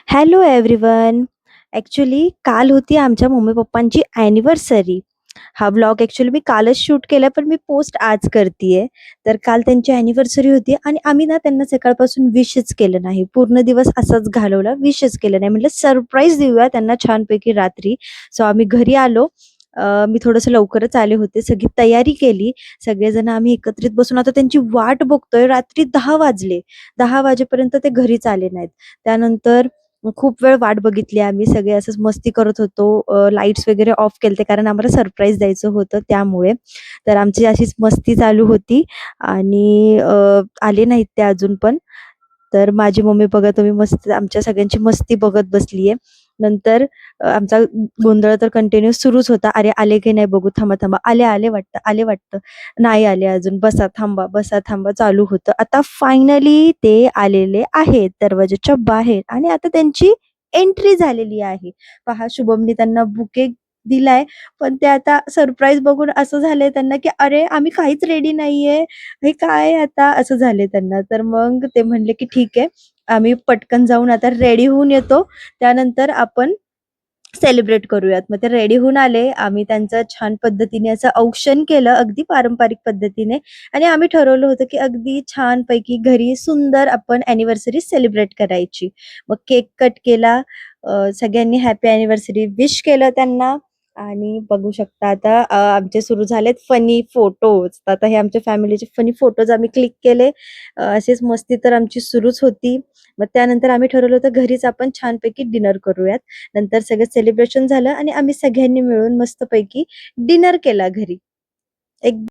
Hello everyone. Actually काल होती आमच्या मम्मी-पप्पांची अॅनिव्हर्सरी. हा व्लॉग ॲक्चुअली मी कालच शूट केला, पण मी पोस्ट आज करतीये. तर काल त्यांची अॅनिव्हर्सरी होती आणि आम्ही ना त्यांना सकाळपासून विशच केलं नाही. पूर्ण दिवस असाच घालवला, विशच केलं नाही. म्हटलं सरप्राईज देऊया त्यांना छानपैकी रात्री. सो आम्ही घरी आलो. मी थोडंसं लवकरच आले होते. सगळी तयारी केली. सगळेजण आम्ही एकत्रित बसून आता त्यांची वाट बघतोय. रात्री 10 वाजले. 10 वाजेपर्यंत ते घरीच आले नाहीत. त्यानंतर खूप वेळ वाट बघितली आम्ही. सगळे असंच मस्ती करत होतो. लाईट्स वगैरे ऑफ केलते कारण आम्हाला सरप्राईज द्यायचं होतं त्यामुळे. तर आमची अशीच मस्ती चालू होती आणि आले नाहीत ते अजून पण. तर माझी मम्मी बघा तुम्ही मस्त आमच्या सगळ्यांची मस्ती बघत बसली आहे. नंतर आमचा गोंधळ तर कंटिन्यू सुरूच होता. "अरे आले की नाही बघू, थांबा, थांबा. आले, आले वाटतं, आले वाटतं. नाही आले अजून. बसा, थांबा, बसा, थांबा." चालू होतं. आता फायनली ते आलेले आहेत दरवाजाच्या बाहेर आणि आता त्यांची एंट्री झालेली आहे. पहा शुभमनी त्यांना बुके दिलाय, पण ते आता सरप्राईज बघून असं झालंय त्यांना, की "अरे आम्ही काहीच रेडी नाहीये. हे काय आता?" असं झालंय त्यांना. तर मग ते म्हणले, की "ठीक आहे. आम्ही पटकन जाऊन आता रेडी होऊन येतो. त्यानंतर आपण सेलिब्रेट करूयात." मग ते रेडी होऊन आले. आम्ही त्यांचं छान पद्धतीने असं औक्षण केलं अगदी पारंपरिक पद्धतीने आणि आम्ही ठरवलं होतं, की अगदी छानपैकी घरी सुंदर आपण अॅनिव्हर्सरी सेलिब्रेट करायची. मग केक कट केला. सगळ्यांनी हॅपी अॅनिव्हर्सरी विश केलं त्यांना आणि बघू शकता आता आमचे सुरू झालेत फनी फोटोज. आता हे आमच्या फॅमिलीचे फनी फोटोज आम्ही क्लिक केले. अशीच मस्ती तर आमची सुरूच होती. मग त्यानंतर आम्ही ठरवलं होतं घरीच आपण छानपैकी डिनर करूयात. नंतर सगळं सेलिब्रेशन झालं आणि आम्ही सगळ्यांनी मिळून मस्तपैकी डिनर केला घरी. एक